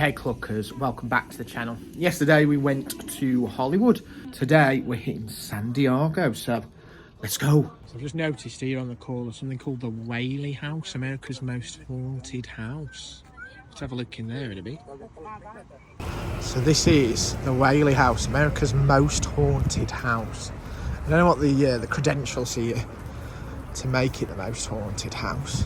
Hey Cluckers, welcome back to the channel. Yesterday we went to Hollywood. Today we're hitting San Diego, so let's go. So I've just noticed here on the call there's something called the Whaley House, America's most haunted house. Let's have a look in there in a bit. So this is the Whaley House, America's most haunted house. I don't know what the credentials here to make it the most haunted house.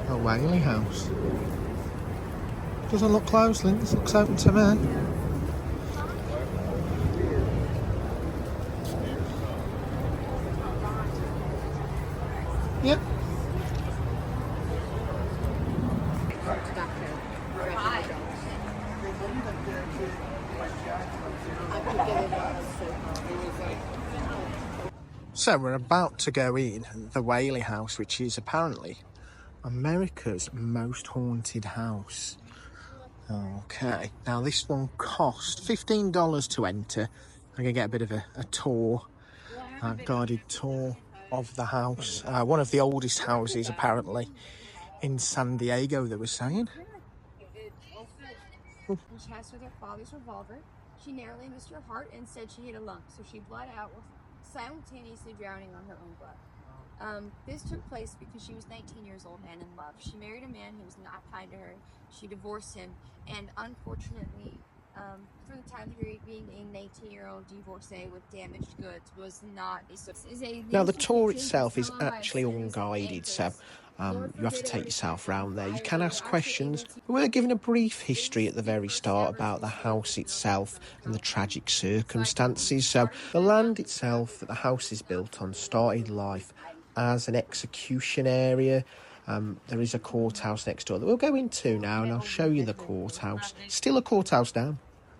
The Whaley House. Doesn't look closed, Linz. Looks open to me. Yep. So we're about to go in the Whaley House, which is apparently America's most haunted house. Okay, now this one cost $15 to enter. I'm going to get a bit of a tour, guided tour of the house. One of the oldest houses apparently in San Diego, they were saying. She asked with her father's revolver. She narrowly missed her heart and said she hit a lung, so she bled out, simultaneously drowning on her own blood. This took place because she was 19 years old and in love. She married a man who was not kind to her. She divorced him, and unfortunately, for the time period, being an 18-year-old divorcee with damaged goods was not a success. Now the tour itself is actually unguided, so you have to take yourself around there. You can ask questions, but we're given a brief history at the very start about the house itself and the tragic circumstances. So the land itself that the house is built on started life as an execution area. There is a courthouse next door that we'll go into now, and I'll show you the courthouse. Still a courthouse now,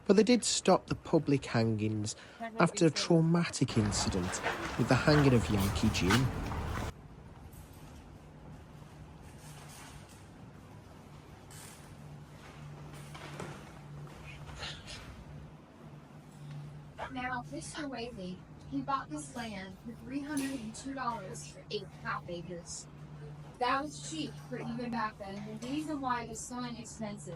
but they did stop the public hangings after a traumatic incident with the hanging of Yankee Jim. Now, Mr. Whaley, he bought this land for $302 for 8.5 acres. That was cheap for even back then. The reason why it was so inexpensive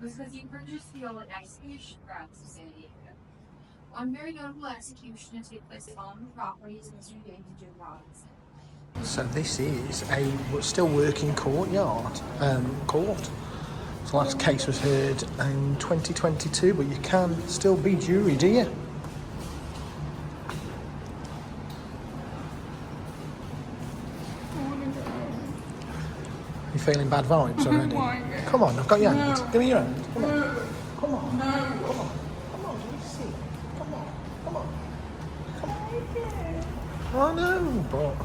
was because he purchased the old execution grounds of San Diego. One very notable execution to take place on the properties of Mr. Yankee Jim Robinson. So this is a still working courtyard, court. The last case was heard in 2022, but you can still be juried here. You feeling bad vibes already? Come on, I've got your hand. Give me your hand. Come on. Come on. Come on. Come on, let me see. Come on. Come on. Come on. I know, but...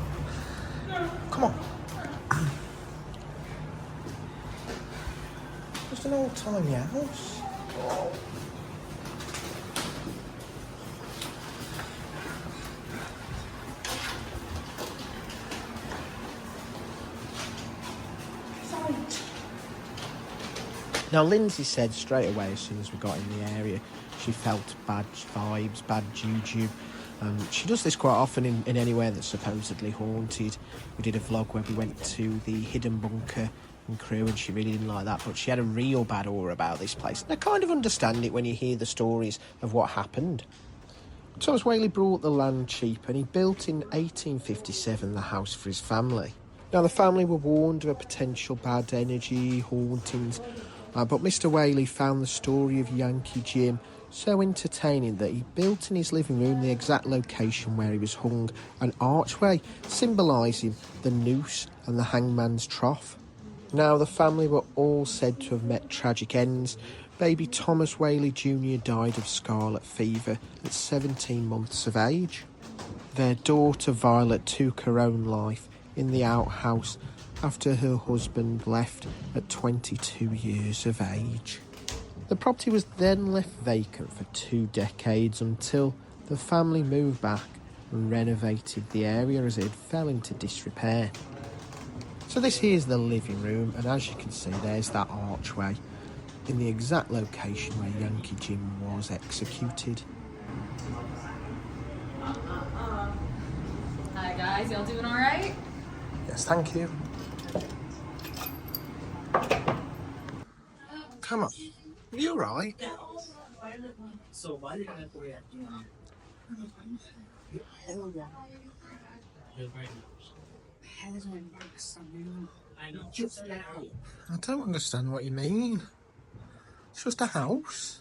Come on. Just an old tiny house. Oh. Now Lindsay said straight away as soon as we got in the area she felt bad vibes, bad juju. She does this quite often in anywhere that's supposedly haunted. We did a vlog where we went to the hidden bunker in Crewe and she really didn't like that, but she had a real bad aura about this place. And I kind of understand it when you hear the stories of what happened. Thomas Whaley brought the land cheap and he built in 1857 the house for his family. Now the family were warned of a potential bad energy, hauntings, but Mr. Whaley found the story of Yankee Jim so entertaining that he built in his living room the exact location where he was hung, an archway symbolising the noose and the hangman's trough. Now the family were all said to have met tragic ends. Baby Thomas Whaley Jr. died of scarlet fever at 17 months of age. Their daughter Violet took her own life in the outhouse after her husband left at 22 years of age. The property was then left vacant for 2 decades until the family moved back and renovated the area as it fell into disrepair. So this here is the living room, and as you can see there's that archway in the exact location where Yankee Jim was executed. Hi guys. Y'all doing all right? Yes, thank you. Come on. Are you alright? I don't understand what you mean. It's just a house.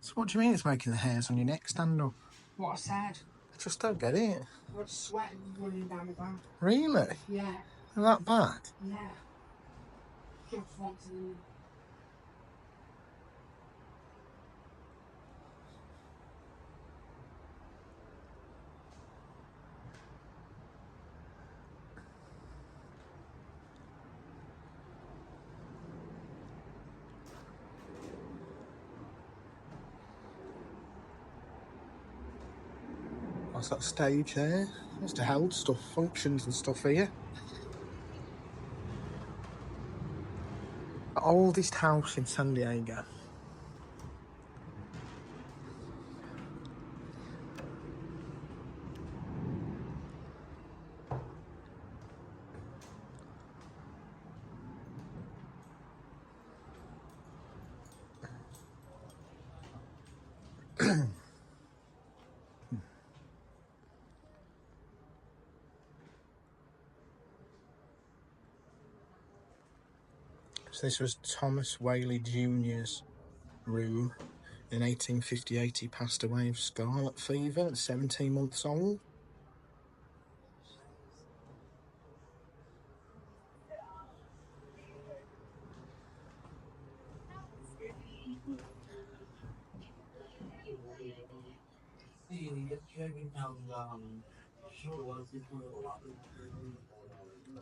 So what do you mean it's making the hairs on your neck stand up? What I said. I just don't get it. I was sweating running down my back. Really? Yeah. That bad? Yeah. Just wanting. What's that stage there? It's to hold stuff, functions and stuff here. The oldest house in San Diego. So this was Thomas Whaley Jr.'s room. In 1858 he passed away of scarlet fever at 17 months old.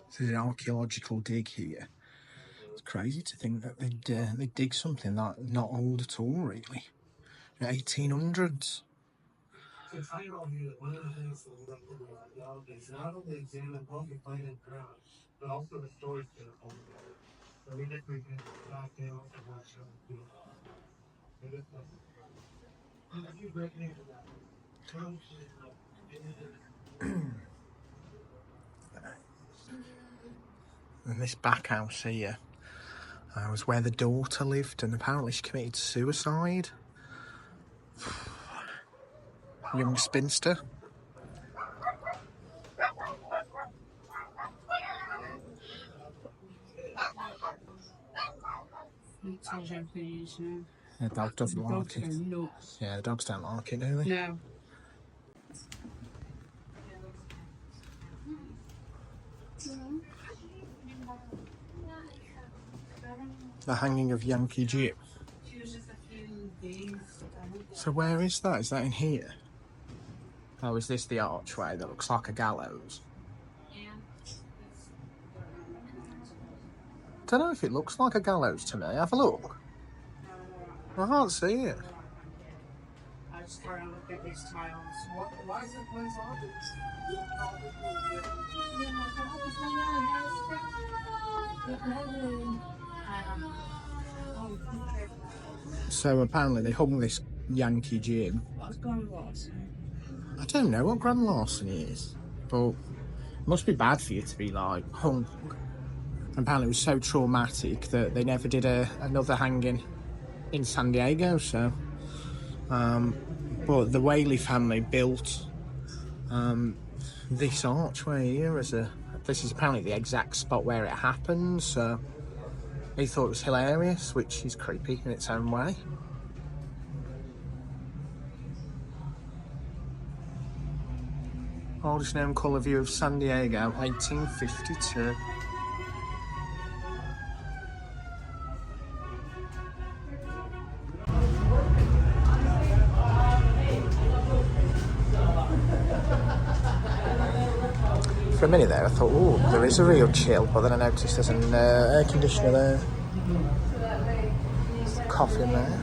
This is an archaeological dig here. It's crazy to think that they'd dig something that not old at all, really. 1800s. One of the things that we love to do in archaeology is not only examine what we find in ground, but also the stories that are told about it. So we think we can back down to what a few great names of that. And this back house here was where the daughter lived, and apparently she committed suicide. Young spinster. The dog doesn't like it. Yeah, the dogs don't like it, do they? No. The hanging of Yankee Jim. So where is that? Is that in here? Oh, is this the archway that looks like a gallows? Don't know if it looks like a gallows to me. Have a look. I can't see it. I just try and look at these tiles. Why is it place So apparently they hung this Yankee Jim. What's going on? I don't know what grand larceny is, but it must be bad for you to be like hung. Apparently it was so traumatic that they never did another hanging in San Diego. So, but the Whaley family built this archway here as this is apparently the exact spot where it happened. So he thought it was hilarious, which is creepy in its own way. Oldest known colour view of San Diego, 1852. For a minute there I thought, oh, there is a real chill, but then I noticed there's an air conditioner there. Coffee in there.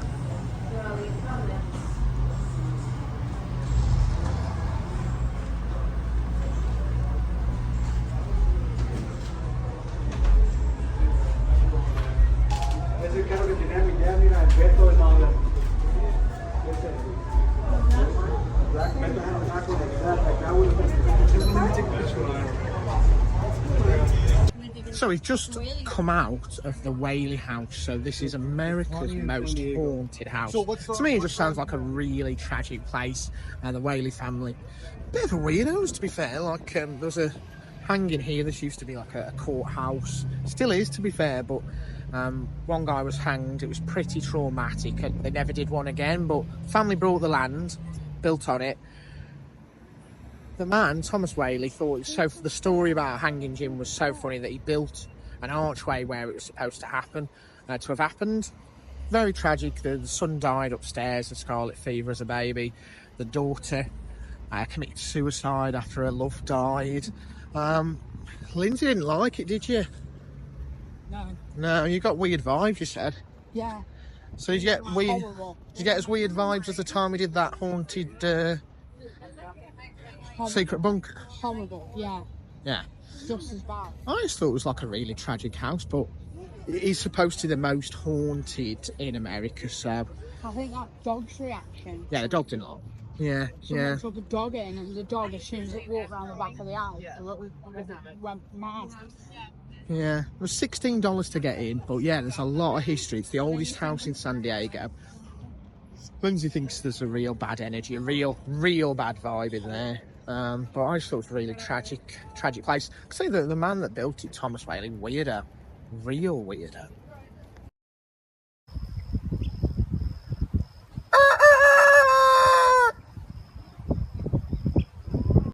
So we've just come out of the Whaley House. So this is America's most haunted house. To me, it just sounds like a really tragic place. And the Whaley family, bit of a weirdos, to be fair. Like there's a hanging here. This used to be like a courthouse. Still is, to be fair. But one guy was hanged. It was pretty traumatic, and they never did one again. But family bought the land, built on it. The man, Thomas Whaley, thought it was so. The story about Hanging Jim was so funny that he built an archway where it was supposed to have happened. Very tragic. The son died upstairs of scarlet fever as a baby. The daughter committed suicide after her love died. Lindsay didn't like it, did you? No. No, you got weird vibes, you said. Yeah. So did you get weird? Horrible. Did you get as weird vibes as the time we did that haunted secret bunker? Horrible, yeah. Yeah. Just as bad. I just thought it was like a really tragic house, but it is supposed to be the most haunted in America, so... I think that dog's reaction. Yeah, the dog didn't like it. Yeah, yeah. Someone took the dog in, and the dog, as soon as it walked around the back of the house, it went mad. Yeah, it was $16 to get in, but yeah, there's a lot of history. It's the oldest house in San Diego. Lindsay thinks there's a real bad energy, a real bad vibe in there. But I just thought it was a really tragic place. I say that the man that built it, Thomas Whaley, weirdo. Real weirdo.